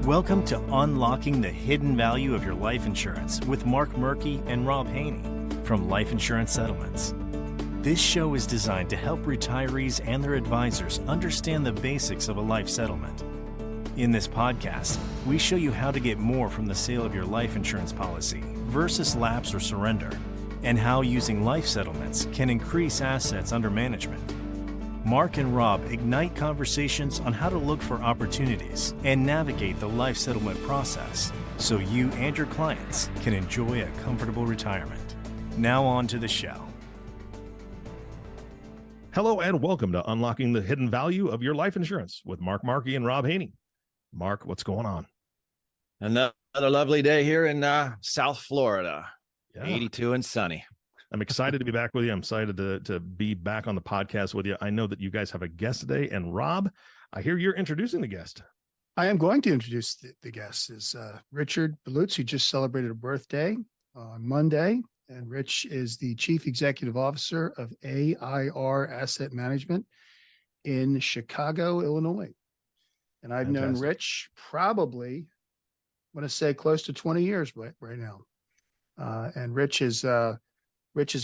Welcome to Unlocking the Hidden Value of Your Life Insurance with Mrky and Rob Haynie from Life Insurance Settlements. This show is designed to help retirees and their advisors understand the basics of a life settlement. In this podcast, we show you how to get more from the sale of your life insurance policy versus lapse or surrender, and how using life settlements can increase assets under management. Mark and Rob ignite conversations on how to look for opportunities and navigate the life settlement process so you and your clients can enjoy a comfortable retirement. Now on to the show. Hello and welcome to Unlocking the Hidden Value of Your Life Insurance with Mrky and Rob Haynie. Mark, what's going on? Another lovely day here in South Florida, 82 and sunny. I'm excited to be back with you. I'm excited to be back on the podcast with you. I know that you guys have a guest today, and Rob, I hear you're introducing the guest. I am going to introduce the guest. Is Richard Beleutz, who just celebrated a birthday on Monday. And Rich is the Chief Executive Officer of AIR Asset Management in Chicago, Illinois. And I've known Rich probably, I'm going to say close to 20 years right now. And Rich is a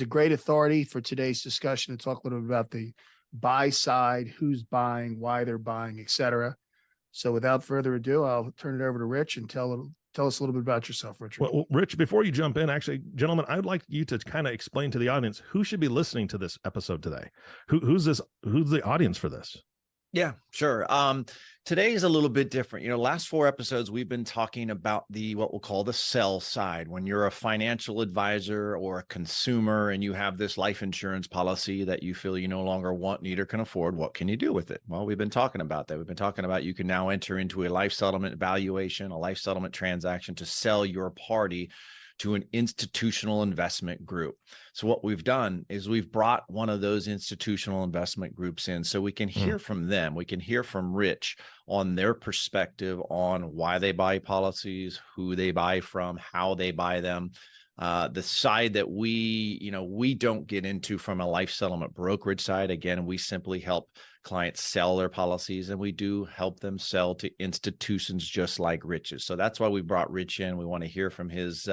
great authority for today's discussion to talk a little bit about the buy side, who's buying, why they're buying, et cetera. So without further ado, I'll turn it over to Rich and tell us a little bit about yourself, Richard. Well, Rich, before you jump in, actually, gentlemen, I'd like you to kind of explain to the audience who should be listening to this episode today. Who's the audience for this? Yeah, sure. Today is a little bit different. Last 4 episodes, we've been talking about what we'll call the sell side. When you're a financial advisor or a consumer and you have this life insurance policy that you feel you no longer want, need, or can afford, what can you do with it? Well, we've been talking about that. We've been talking about you can now enter into a life settlement valuation, a life settlement transaction to sell your party to an institutional investment group. So what we've done is we've brought one of those institutional investment groups in so we can hear from them. We can hear from Rich on their perspective on why they buy policies, who they buy from, how they buy them. The side that we don't get into from a life settlement brokerage side. Again, we simply help clients sell their policies, and we do help them sell to institutions just like Rich's. So that's why we brought Rich in. We want to hear from his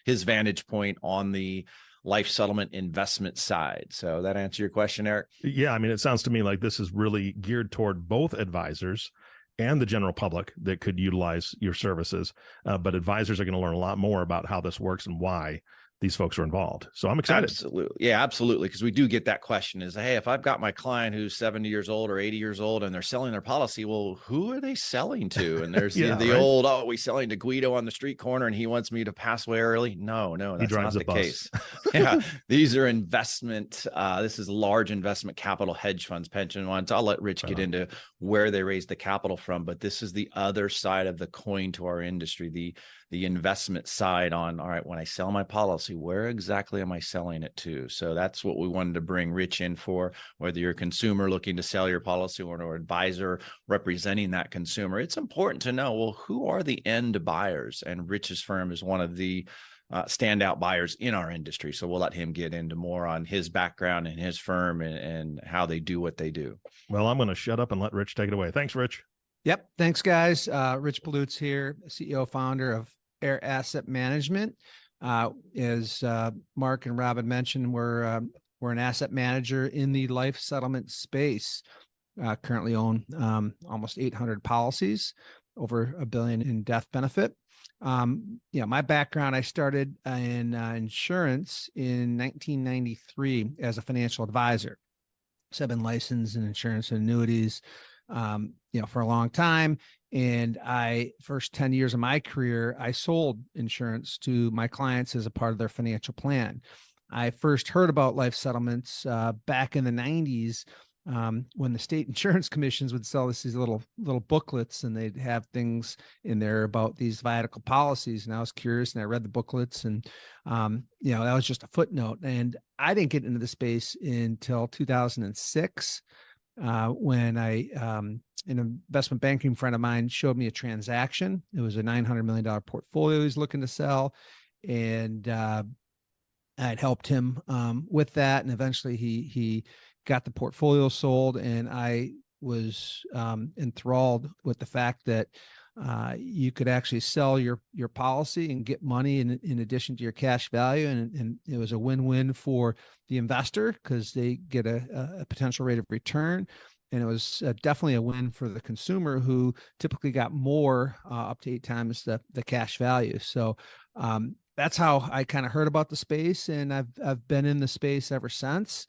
vantage point on the life settlement investment side. So that answer your question, Eric? Yeah, I mean, it sounds to me like this is really geared toward both advisors and the general public that could utilize your services. But advisors are going to learn a lot more about how this works and why these folks are involved. So I'm excited. Absolutely. Yeah, absolutely. Because we do get that question is, hey, if I've got my client who's 70 years old or 80 years old and they're selling their policy, well, who are they selling to? And there's old, we selling to Guido on the street corner and he wants me to pass away early. No, that's not the case. Yeah, these are investment. This is large investment capital, hedge funds, pension funds. I'll let Rich get into where they raise the capital from, but this is the other side of the coin to our industry, the investment side on, all right, when I sell my policy, where exactly am I selling it to? So that's what we wanted to bring Rich in for, whether you're a consumer looking to sell your policy or an advisor representing that consumer. It's important to know, well, who are the end buyers? And Rich's firm is one of the standout buyers in our industry. So we'll let him get into more on his background and his firm and how they do what they do. Well, I'm going to shut up and let Rich take it away. Thanks, Rich. Yep. Thanks, guys. Rich Beleutz here, CEO, founder of AIR Asset Management. As Mark and Rob had mentioned, we're an asset manager in the life settlement space. Currently own almost 800 policies, over $1 billion in death benefit. My background, I started in insurance in 1993 as a financial advisor. So I've been licensed in insurance and annuities, for a long time. And first 10 years of my career, I sold insurance to my clients as a part of their financial plan. I first heard about life settlements back in the 90s when the state insurance commissions would sell us these little booklets, and they'd have things in there about these viatical policies. And I was curious, and I read the booklets, and that was just a footnote. And I didn't get into the space until 2006 when an investment banking friend of mine showed me a transaction. It was a $900 million portfolio he's looking to sell, and I'd helped him with that. And eventually he got the portfolio sold, and I was enthralled with the fact that You could actually sell your policy and get money in addition to your cash value. And it was a win-win for the investor because they get a potential rate of return. And it was definitely a win for the consumer who typically got more, up to 8 times the cash value. So that's how I kind of heard about the space, and I've been in the space ever since.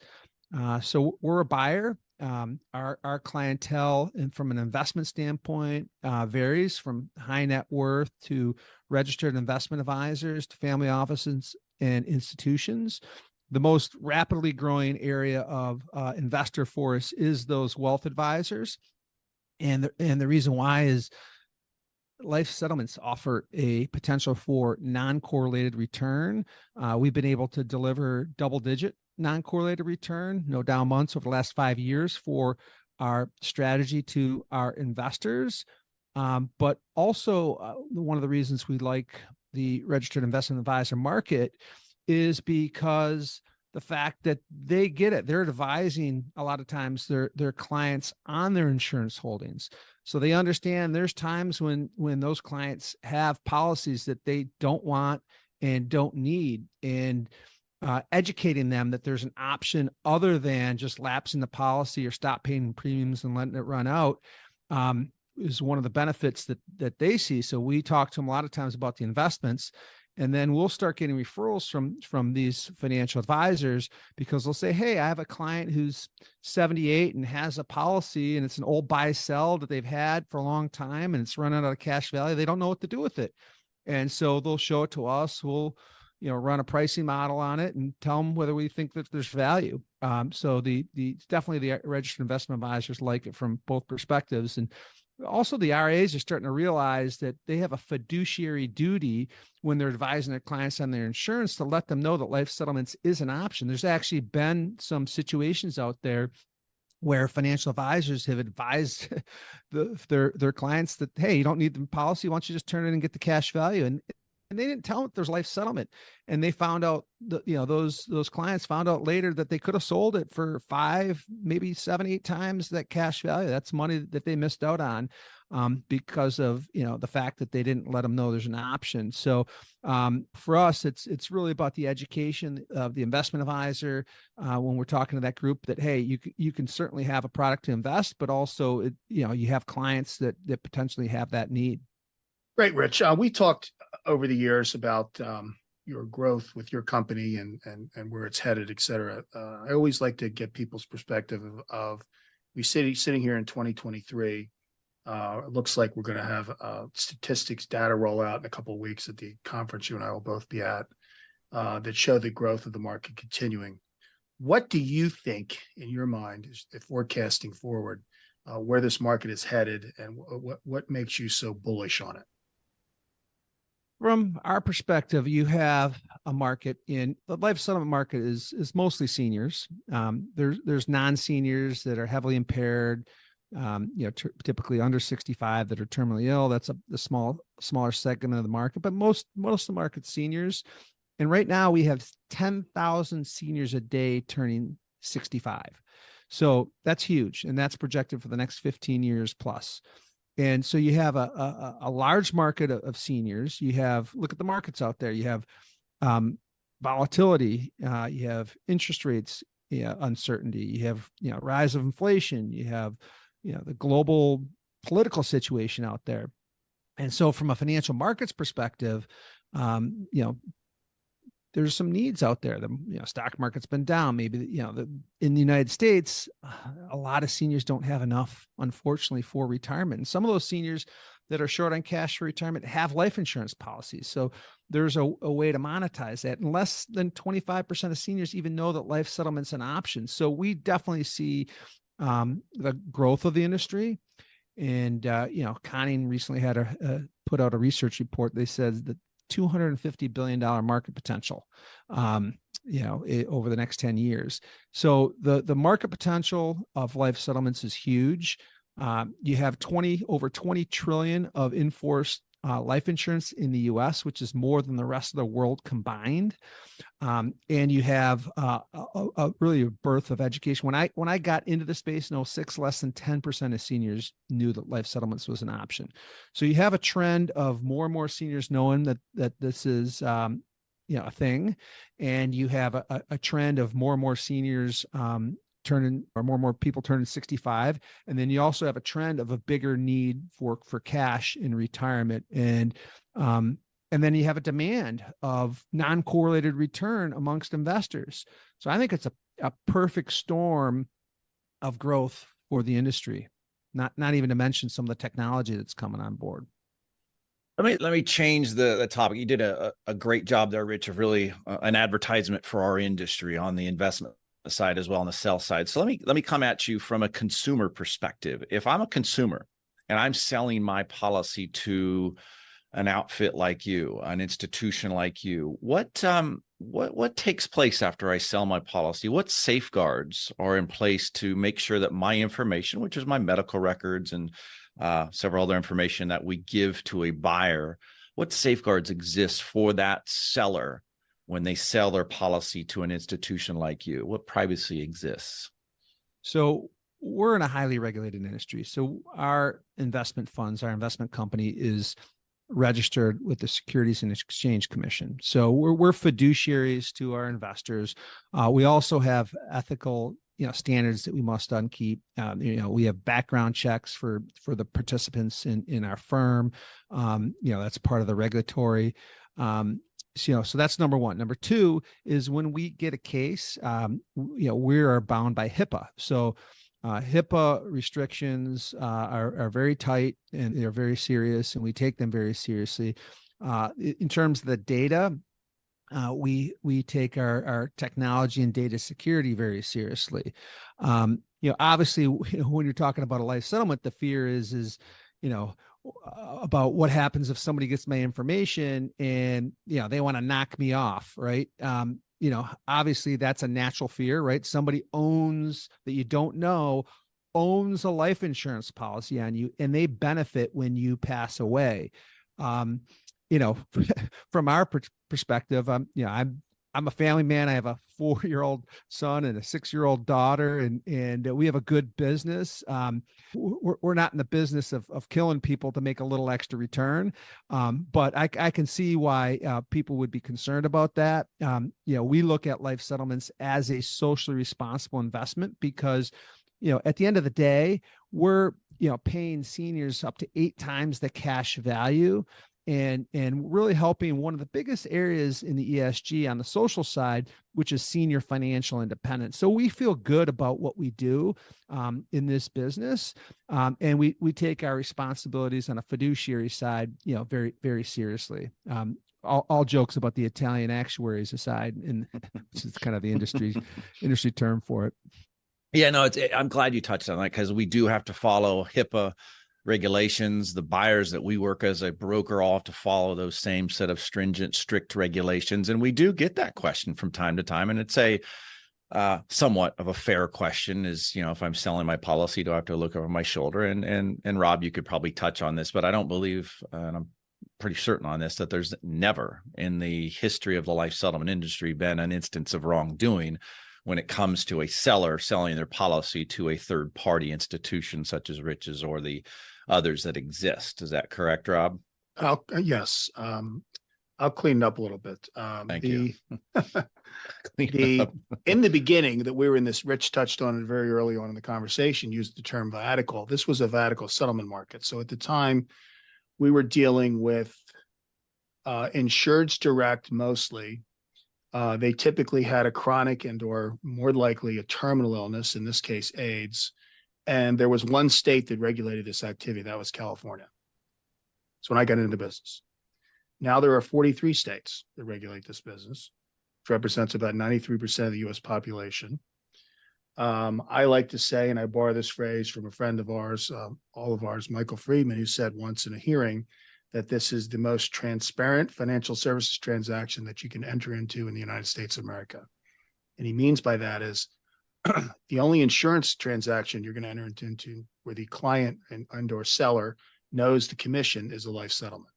So we're a buyer. Our clientele, and from an investment standpoint, varies from high net worth to registered investment advisors to family offices and institutions. The most rapidly growing area of investor for us is those wealth advisors, and the reason why is life settlements offer a potential for non-correlated return. We've been able to deliver double-digit non-correlated return, no down months over the last 5 years for our strategy to our investors. But also one of the reasons we like the registered investment advisor market is because the fact that they get it. They're advising a lot of times their clients on their insurance holdings. So they understand there's times when those clients have policies that they don't want and don't need, and educating them that there's an option other than just lapsing the policy or stop paying premiums and letting it run out is one of the benefits that they see. So we talk to them a lot of times about the investments, and then we'll start getting referrals from these financial advisors because they'll say, hey, I have a client who's 78 and has a policy, and it's an old buy sell that they've had for a long time, and it's running out of cash value. They don't know what to do with it. And so they'll show it to us. We'll, run a pricing model on it and tell them whether we think that there's value. So definitely the registered investment advisors like it from both perspectives. And also the RAs are starting to realize that they have a fiduciary duty when they're advising their clients on their insurance to let them know that life settlements is an option. There's actually been some situations out there where financial advisors have advised their clients that, hey, you don't need the policy. Why don't you just turn it and get the cash value? And they didn't tell them there's life settlement. And they found out that, those clients found out later that they could have sold it for 5, maybe 7, 8 times that cash value. That's money that they missed out on because of, the fact that they didn't let them know there's an option. So for us, it's really about the education of the investment advisor when we're talking to that group that, hey, you can certainly have a product to invest, but also, you have clients that potentially have that need. Great, Rich. We talked over the years about your growth with your company and where it's headed, et cetera. I always like to get people's perspective of we sitting here in 2023. It looks like we're going to have statistics data roll out in a couple of weeks at the conference you and I will both be at that show the growth of the market continuing. What do you think, in your mind, is the forecasting forward where this market is headed, and what makes you so bullish on it? From our perspective, you have a market in the life settlement market is mostly seniors. There's non-seniors that are heavily impaired, typically under 65 that are terminally ill. That's the smaller segment of the market, but most of the market's seniors. And right now we have 10,000 seniors a day turning 65. So that's huge. And that's projected for the next 15 years plus. And so you have a large market of seniors. Look at the markets out there. You have volatility. You have interest rates uncertainty. You have rise of inflation. You have the global political situation out there. And so from a financial markets perspective, there's some needs out there. The stock market's been down. Maybe in the United States, a lot of seniors don't have enough, unfortunately, for retirement. And some of those seniors that are short on cash for retirement have life insurance policies. So there's a way to monetize that. And less than 25% of seniors even know that life settlement's an option. So we definitely see the growth of the industry. And Conning recently had put out a research report. They said that $250 billion market potential, over the next 10 years. So the market potential of life settlements is huge. You have over 20 trillion of in-force life insurance in the US, which is more than the rest of the world combined. And you have really a birth of education. When I got into the space in 2006, less than 10% of seniors knew that life settlements was an option. So you have a trend of more and more seniors knowing that this is a thing, and you have a trend of more and more seniors more and more people turning 65. And then you also have a trend of a bigger need for cash in retirement. And then you have a demand of non-correlated return amongst investors. So I think it's a perfect storm of growth for the industry, not even to mention some of the technology that's coming on board. Let me change the topic. You did a great job there, Rich, of really an advertisement for our industry on the investment side as well, on the sell side. So let me come at you from a consumer perspective. If I'm a consumer and I'm selling my policy to an outfit like you, an institution like you, what takes place after I sell my policy? What safeguards are in place to make sure that my information, which is my medical records and several other information that we give to a buyer, what safeguards exist for that seller when they sell their policy to an institution like you? What privacy exists? So we're in a highly regulated industry. So our investment funds, our investment company is registered with the Securities and Exchange Commission. So we're fiduciaries to our investors. We also have ethical standards that we must keep. We have background checks for the participants in our firm. That's part of the regulatory. So that's number one. Number two is when we get a case, we are bound by HIPAA. So HIPAA restrictions are very tight and they're very serious, and we take them very seriously. In terms of the data, we take our technology and data security very seriously. Obviously, when you're talking about a life settlement, the fear is about what happens if somebody gets my information and they want to knock me off, right? Obviously that's a natural fear, right? Somebody owns that you don't know owns a life insurance policy on you, and they benefit when you pass away. From our perspective, I'm a family man. I have a 4-year-old son and a 6-year-old daughter, and we have a good business. We're not in the business of killing people to make a little extra return. But I can see why people would be concerned about that. We look at life settlements as a socially responsible investment because, at the end of the day, we're, paying seniors up to 8 times the cash value. And really helping one of the biggest areas in the ESG on the social side, which is senior financial independence. So we feel good about what we do in this business, and we take our responsibilities on a fiduciary side, very, very seriously. All jokes about the Italian actuaries aside, and which is kind of the industry term for it. Yeah, no, I'm glad you touched on that because we do have to follow HIPAA regulations. The buyers that we work as a broker all have to follow those same set of stringent, strict regulations. And we do get that question from time to time. And it's a somewhat of a fair question is, if I'm selling my policy, do I have to look over my shoulder? And Rob, you could probably touch on this, but I don't believe, and I'm pretty certain on this, that there's never in the history of the life settlement industry been an instance of wrongdoing when it comes to a seller selling their policy to a third-party institution such as Rich's or the others that exist. Is that correct, Rob? Yes. I'll clean it up a little bit. Thank you. In the beginning that we were in this, Rich touched on it very early on in the conversation, used the term viatical. This was a viatical settlement market. So at the time, we were dealing with insureds direct mostly. They typically had a chronic and or more likely a terminal illness, in this case, AIDS. And there was one state that regulated this activity. That was California. So when I got into the business, now there are 43 states that regulate this business, which represents about 93% of the U.S. population. I like to say, and I borrow this phrase from a friend of ours, all of ours, Michael Friedman, who said once in a hearing that this is the most transparent financial services transaction that you can enter into in the United States of America. And he means by that is the only insurance transaction you're going to enter into where the client and or seller knows the commission is a life settlement.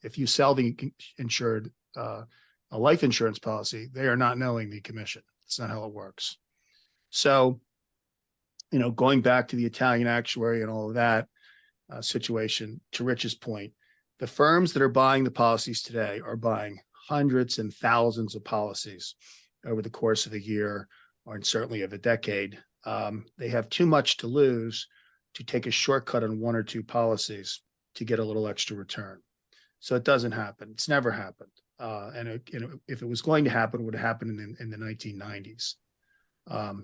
If you sell the insured a life insurance policy, they are not knowing the commission. That's not how it works. So, going back to the Italian actuary and all of that situation, to Rich's point, the firms that are buying the policies today are buying hundreds and thousands of policies over the course of a year, or certainly of a decade. They have too much to lose to take a shortcut on one or two policies to get a little extra return. So it doesn't happen. It's never happened. If it was going to happen, it would have happened in the 1990s.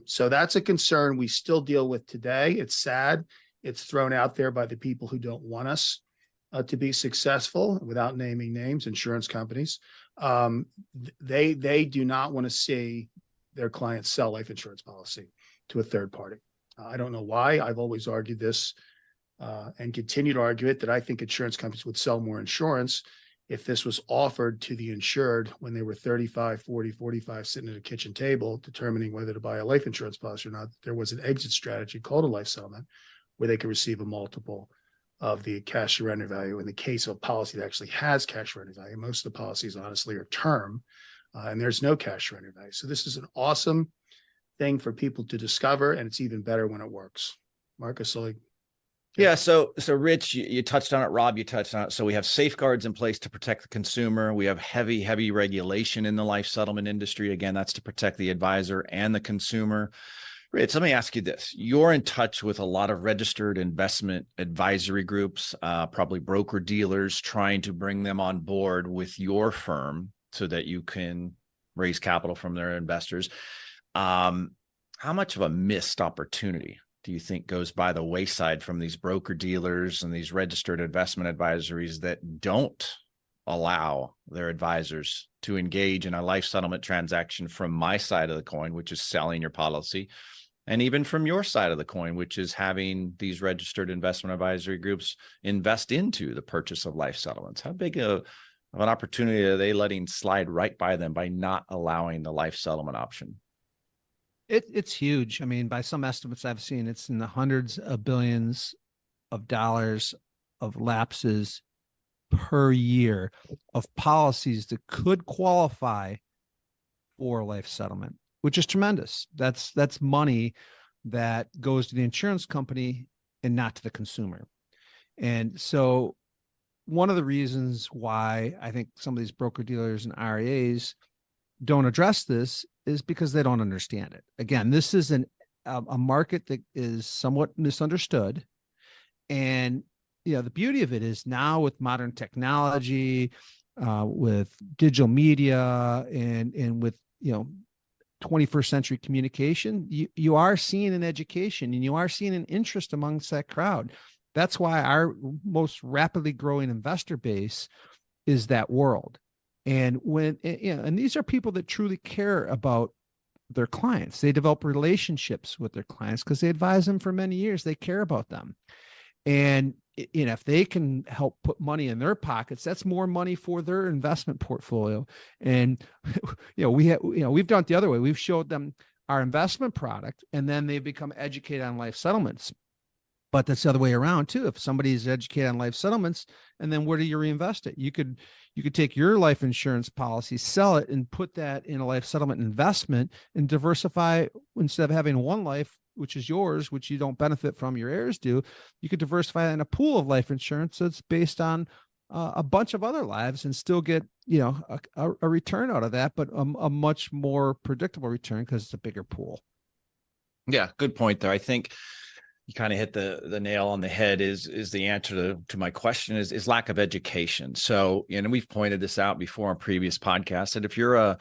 So that's a concern we still deal with today. It's sad. It's thrown out there by the people who don't want us to be successful, without naming names, insurance companies. They do not want to see their clients sell life insurance policy to a third party. I don't know why. I've always argued this and continue to argue it, that I think insurance companies would sell more insurance if this was offered to the insured when they were 35, 40, 45, sitting at a kitchen table, determining whether to buy a life insurance policy or not. There was an exit strategy called a life settlement where they could receive a multiple of the cash surrender value. In the case of a policy that actually has cash surrender value, most of the policies honestly are term, and there's no cash surrender value. So this is an awesome thing for people to discover, and it's even better when it works. Marcus, yeah. So Rich, you touched on it. Rob, you touched on it. So we have safeguards in place to protect the consumer. We have heavy regulation in the life settlement industry. Again, that's to protect the advisor and the consumer. Rich, let me ask you this. You're in touch with a lot of registered investment advisory groups, probably broker dealers, trying to bring them on board with your firm so that you can raise capital from their investors. How much of a missed opportunity do you think goes by the wayside from these broker dealers and these registered investment advisories that don't allow their advisors to engage in a life settlement transaction from my side of the coin, which is selling your policy, and even from your side of the coin, which is having these registered investment advisory groups invest into the purchase of life settlements? How big of an opportunity are they letting slide right by them by not allowing the life settlement option? It's huge. I mean, by some estimates I've seen, it's in the hundreds of billions of dollars of lapses per year of policies that could qualify for life settlement, which is tremendous. That's money that goes to the insurance company and not to the consumer. And so one of the reasons why I think some of these broker dealers and RIAs don't address this is because they don't understand it. Again, this is a market that is somewhat misunderstood. And the beauty of it is now with modern technology, with digital media, and with 21st century communication, you are seeing an education and you are seeing an interest amongst that crowd. That's why our most rapidly growing investor base is that world. And and these are people that truly care about their clients. They develop relationships with their clients because they advise them for many years. They care about them. And if they can help put money in their pockets, that's more money for their investment portfolio. And we've done it the other way. We've showed them our investment product, and then they become educated on life settlements. But that's the other way around too. If somebody is educated on life settlements, and then where do you reinvest it? You could take your life insurance policy, sell it, and put that in a life settlement investment and diversify. Instead of having one life, which is yours, which you don't benefit from, your heirs do, you could diversify in a pool of life insurance that's based on a bunch of other lives and still get a return out of that, but a much more predictable return because it's a bigger pool. Yeah, good point there. I think you kind of hit the nail on the head. Is the answer to my question is lack of education. So, we've pointed this out before on previous podcasts, that if you're a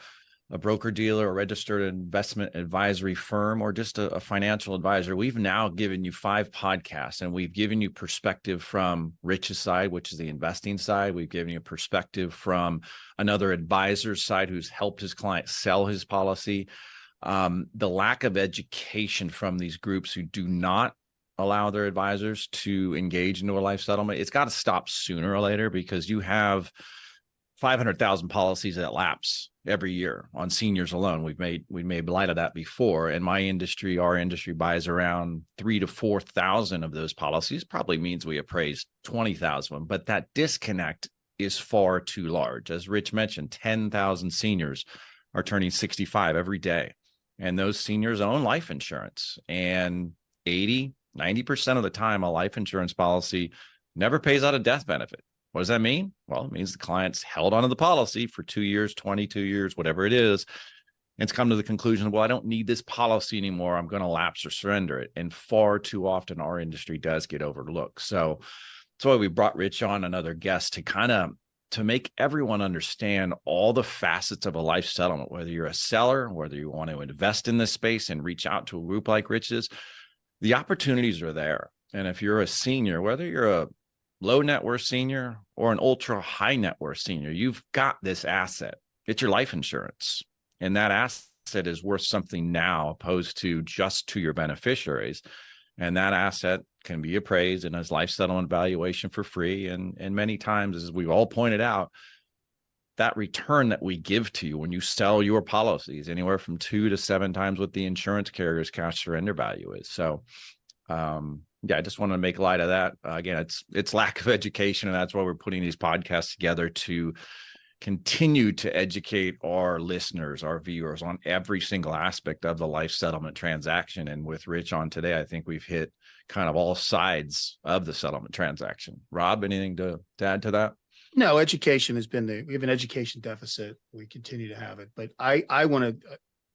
broker dealer, a registered investment advisory firm, or just a financial advisor, we've now given you 5 podcasts, and we've given you perspective from Rich's side, which is the investing side. We've given you a perspective from another advisor's side who's helped his client sell his policy. The lack of education from these groups who do not allow their advisors to engage into a life settlement, it's got to stop sooner or later, because you have 500,000 policies that lapse every year on seniors alone. We made light of that before. And our industry buys around 3,000 to 4,000 of those policies. Probably means we appraise 20,000 of them. But that disconnect is far too large. As Rich mentioned, 10,000 seniors are turning 65 every day. And those seniors own life insurance. And 80-90% of the time, a life insurance policy never pays out a death benefit. What does that mean? Well, it means the client's held onto the policy for 2 years, 22 years, whatever it is. And it's come to the conclusion, well, I don't need this policy anymore. I'm going to lapse or surrender it. And far too often our industry does get overlooked. So that's why we brought Rich on, another guest, to make everyone understand all the facets of a life settlement, whether you're a seller, whether you want to invest in this space and reach out to a group like Rich's, the opportunities are there. And if you're a senior, whether you're a low net worth senior or an ultra high net worth senior, you've got this asset. It's your life insurance. And that asset is worth something now opposed to just to your beneficiaries. And that asset can be appraised in his life settlement valuation for free. And many times, as we've all pointed out, that return that we give to you when you sell your policies, anywhere from 2 to 7 times what the insurance carrier's cash surrender value is. So, I just want to make light of that. Again, it's lack of education, and that's why we're putting these podcasts together, to continue to educate our listeners, our viewers, on every single aspect of the life settlement transaction. And with Rich on today, I think we've hit kind of all sides of the settlement transaction. Rob, anything to add to that? No, education has been we have an education deficit. We continue to have it, but I want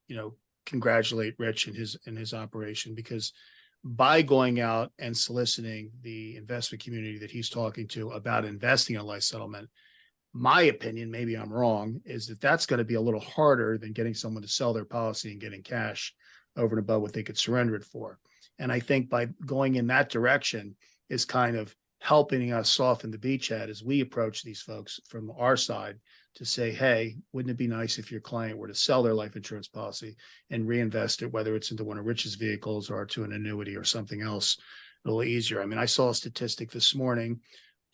to, congratulate Rich and his operation, because by going out and soliciting the investment community that he's talking to about investing in life settlement, my opinion, maybe I'm wrong, is that that's going to be a little harder than getting someone to sell their policy and getting cash over and above what they could surrender it for. And I think by going in that direction is kind of helping us soften the beachhead as we approach these folks from our side to say, hey, wouldn't it be nice if your client were to sell their life insurance policy and reinvest it, whether it's into one of Rich's vehicles or to an annuity or something else, a little easier. I mean, I saw a statistic this morning.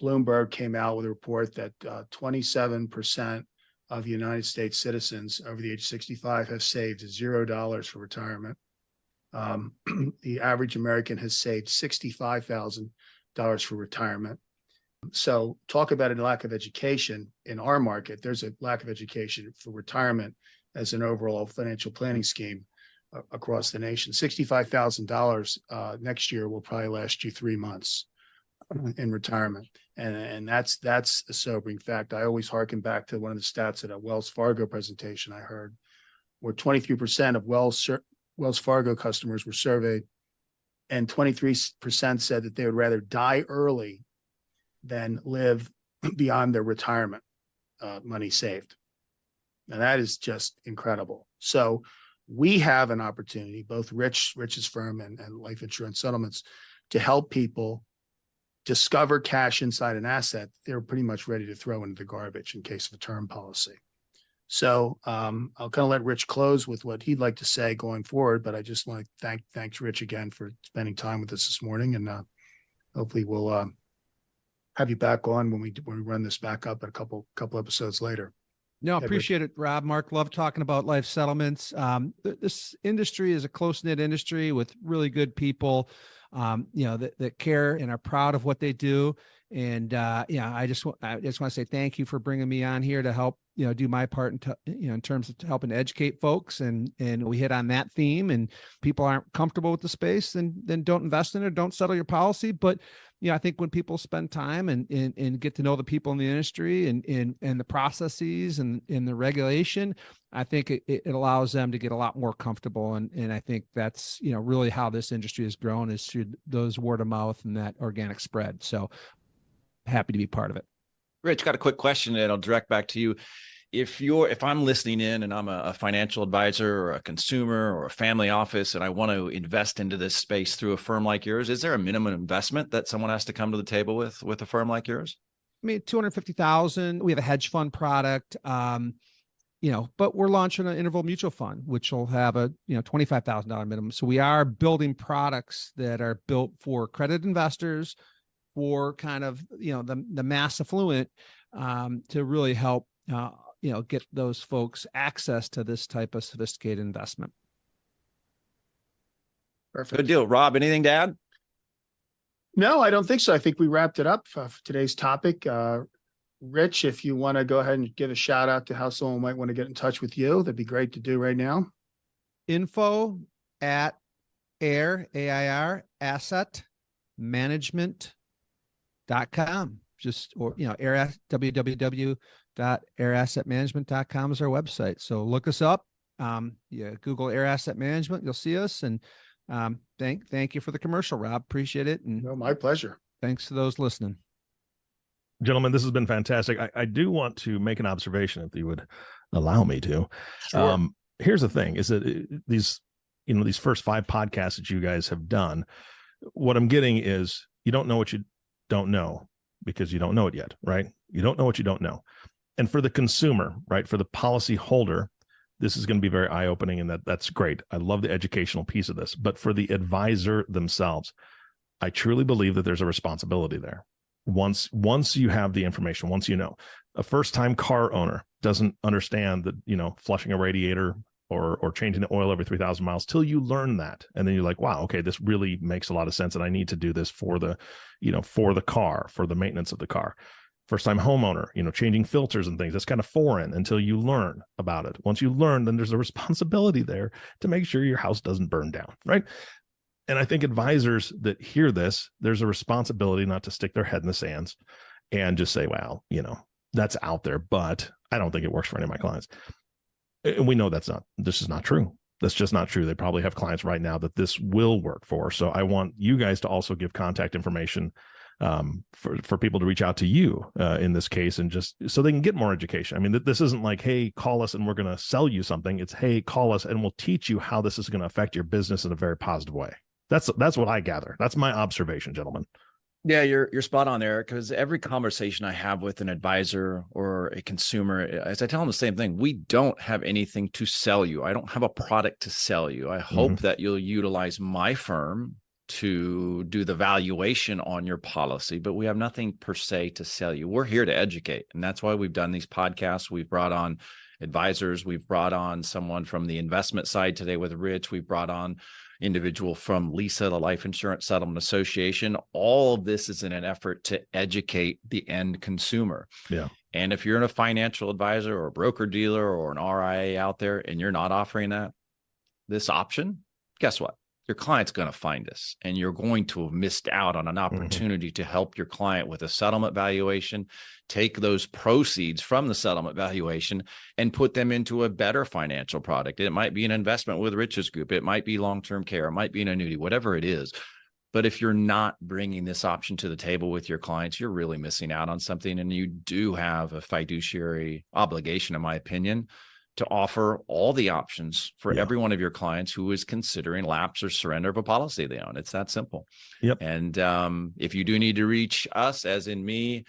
Bloomberg came out with a report that 27% of United States citizens over the age of 65 have saved $0 for retirement. The average American has saved $65,000 for retirement. So talk about a lack of education in our market. There's a lack of education for retirement as an overall financial planning scheme across the nation. $65,000 next year will probably last you 3 months in retirement. And that's a sobering fact. I always harken back to one of the stats at a Wells Fargo presentation I heard, where 23% of Wells Fargo customers were surveyed, and 23% said that they would rather die early than live beyond their retirement money saved. And that is just incredible. So we have an opportunity, both Rich's firm and Life Insurance Settlements, to help people discover cash inside an asset they're pretty much ready to throw into the garbage in case of a term policy. So I'll kind of let Rich close with what he'd like to say going forward, but I just want to thank Rich again for spending time with us this morning, and hopefully we'll have you back on when we run this back up at a couple episodes later. No, appreciate it, Rob. Mark, love talking about life settlements. This industry is a close-knit industry with really good people, that care and are proud of what they do. And I just want to say thank you for bringing me on here to help do my part in terms of helping educate folks. And we hit on that theme. And people aren't comfortable with the space, then don't invest in it, don't settle your policy. But I think when people spend time and get to know the people in the industry and the processes and the regulation, I think it allows them to get a lot more comfortable. And I think that's, really how this industry has grown, is through those word of mouth and that organic spread. So happy to be part of it. Rich, got a quick question that I'll direct back to you. If I'm listening in and I'm a financial advisor or a consumer or a family office, and I want to invest into this space through a firm like yours, is there a minimum investment that someone has to come to the table with a firm like yours? I mean, $250,000. We have a hedge fund product, but we're launching an interval mutual fund, which will have a $25,000 minimum. So we are building products that are built for credit investors, for kind of the mass affluent, to really help get those folks access to this type of sophisticated investment. Perfect. Good deal. Rob, anything to add? No, I don't think so. I think we wrapped it up for today's topic. Rich, if you want to go ahead and give a shout out to how someone might want to get in touch with you, that'd be great to do right now. Info at AIR asset management.com. Just, or, www.airassetmanagement.com is our website. So look us up. Google Air Asset Management, you'll see us. And thank you for the commercial, Rob. Appreciate it. And No, my pleasure. thanks to those listening. Gentlemen, this has been fantastic. I do want to make an observation, if you would allow me to. Sure. Here's the thing: is that these first 5 podcasts that you guys have done, what I'm getting is you don't know what you don't know because you don't know it yet, right? You don't know what you don't know. And for the consumer, right, for the policy holder, this is going to be very eye-opening, and that's great. I love the educational piece of this. But for the advisor themselves, I truly believe that there's a responsibility there. Once you have the information, once you know, a first-time car owner doesn't understand that, flushing a radiator or changing the oil every 3,000 miles till you learn that. And then you're like, wow, okay, this really makes a lot of sense. And I need to do this for the car, for the maintenance of the car. First-time homeowner, changing filters and things, that's kind of foreign until you learn about it. Once you learn, then there's a responsibility there to make sure your house doesn't burn down, right? And I think advisors that hear this, there's a responsibility not to stick their head in the sands and just say, well, that's out there, but I don't think it works for any of my clients. And we know this is not true. That's just not true. They probably have clients right now that this will work for. So I want you guys to also give contact information for people to reach out to you in this case, and just so they can get more education. I mean, this isn't like, hey, call us and we're going to sell you something. It's, hey, call us and we'll teach you how this is going to affect your business in a very positive way. That's what I gather. That's my observation, gentlemen. Yeah, you're spot on there, because every conversation I have with an advisor or a consumer, as I tell them the same thing, we don't have anything to sell you. I don't have a product to sell you. I hope that you'll utilize my firm to do the valuation on your policy, but we have nothing per se to sell you. We're here to educate. And that's why we've done these podcasts. We've brought on advisors. We've brought on someone from the investment side today with Rich. We've brought on individual from Lisa, the Life Insurance Settlement Association. All of this is in an effort to educate the end consumer. Yeah. And if you're in a financial advisor or a broker dealer or an RIA out there and you're not offering this option, guess what? Your client's going to find us, and you're going to have missed out on an opportunity to help your client with a settlement valuation, take those proceeds from the settlement valuation and put them into a better financial product. It might be an investment with Rich's Group. It might be long-term care. It might be an annuity, whatever it is. But if you're not bringing this option to the table with your clients, you're really missing out on something. And you do have a fiduciary obligation, in my opinion, to offer all the options for every one of your clients who is considering lapse or surrender of a policy they own. It's that simple. Yep. And if you do need to reach us, as in me,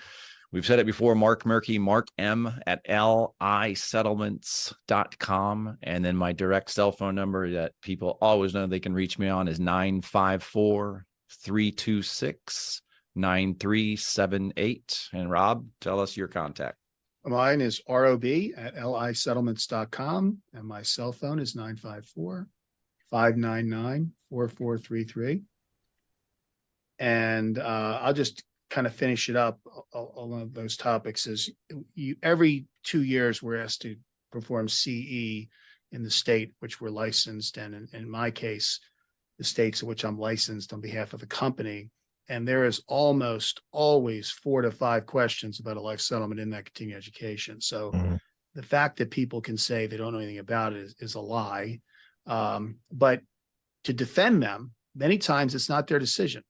we've said it before, Mark Mrky, Mark M at lisettlements.com. And then my direct cell phone number that people always know they can reach me on is 954-326-9378. And Rob, tell us your contact. Mine is rob@lisettlements.com, and my cell phone is 954-599-4433. And I'll just kind of finish it up along those topics. Is every 2 years we're asked to perform CE in the state which we're licensed, and in my case, the states in which I'm licensed on behalf of the company. And there is almost always 4 to 5 questions about a life settlement in that continuing education. So the fact that people can say they don't know anything about it is a lie. But to defend them, many times it's not their decision.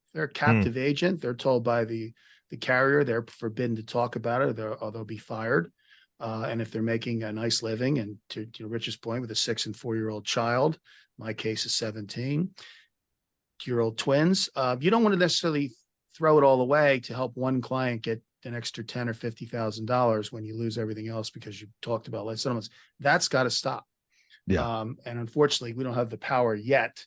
If they're a captive agent, they're told by the carrier they're forbidden to talk about it, or they'll be fired. And if they're making a nice living, and to Rich's point, with a 6 and 4-year-old child, my case is 17-year-old twins, you don't want to necessarily throw it all away to help one client get an extra $10,000 or $50,000 when you lose everything else because you talked about life settlements. That's got to stop. Yeah. And unfortunately, we don't have the power yet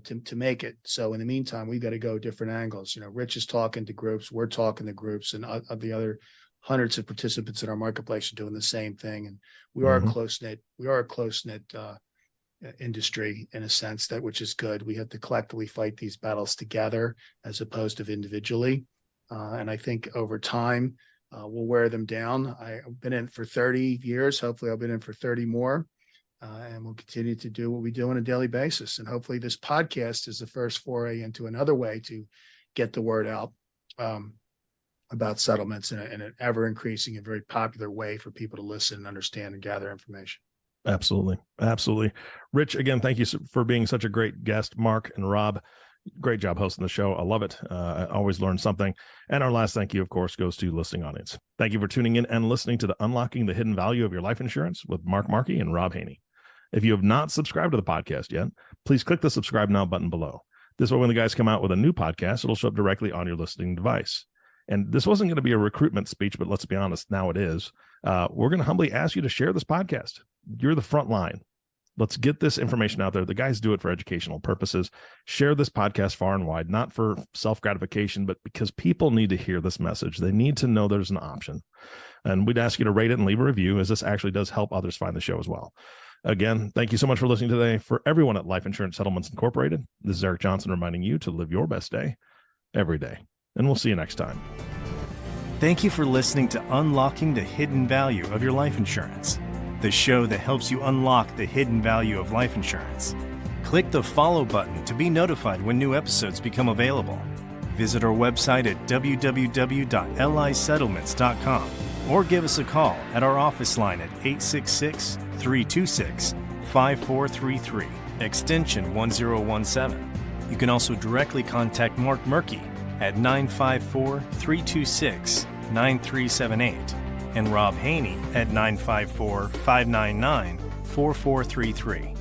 to make it. So in the meantime, we've got to go different angles. Rich is talking to groups, we're talking to groups, and the other hundreds of participants in our marketplace are doing the same thing. And we are a close-knit industry in a sense, which is good. We have to collectively fight these battles together as opposed to individually. And I think over time, we'll wear them down. I've been in for 30 years. Hopefully I'll be in for 30 more. And we'll continue to do what we do on a daily basis. And hopefully this podcast is the first foray into another way to get the word out about settlements in an ever increasing and very popular way for people to listen and understand and gather information. Absolutely. Absolutely. Rich, again, thank you for being such a great guest. Mark and Rob, great job hosting the show. I love it. I always learn something. And our last thank you, of course, goes to listening audience. Thank you for tuning in and listening to the Unlocking the Hidden Value of Your Life Insurance with Mark Mrky and Rob Haynie. If you have not subscribed to the podcast yet, please click the subscribe now button below. This way, when the guys come out with a new podcast, it'll show up directly on your listening device. And this wasn't going to be a recruitment speech, but let's be honest, now it is. We're going to humbly ask you to share this podcast. You're the front line. Let's get this information out there. The guys do it for educational purposes. Share this podcast far and wide, not for self-gratification, but because people need to hear this message. They need to know there's an option. And we'd ask you to rate it and leave a review, as this actually does help others find the show as well. Again, thank you so much for listening today. For everyone at Life Insurance Settlements Incorporated, this is Eric Johnson reminding you to live your best day every day. And we'll see you next time. Thank you for listening to Unlocking the Hidden Value of Your Life Insurance, the show that helps you unlock the hidden value of life insurance. Click the follow button to be notified when new episodes become available. Visit our website at www.lisettlements.com or give us a call at our office line at 866-326-5433, extension 1017. You can also directly contact Mark Mrky at 954-326-9378 and Rob Haynie at 954-599-4433.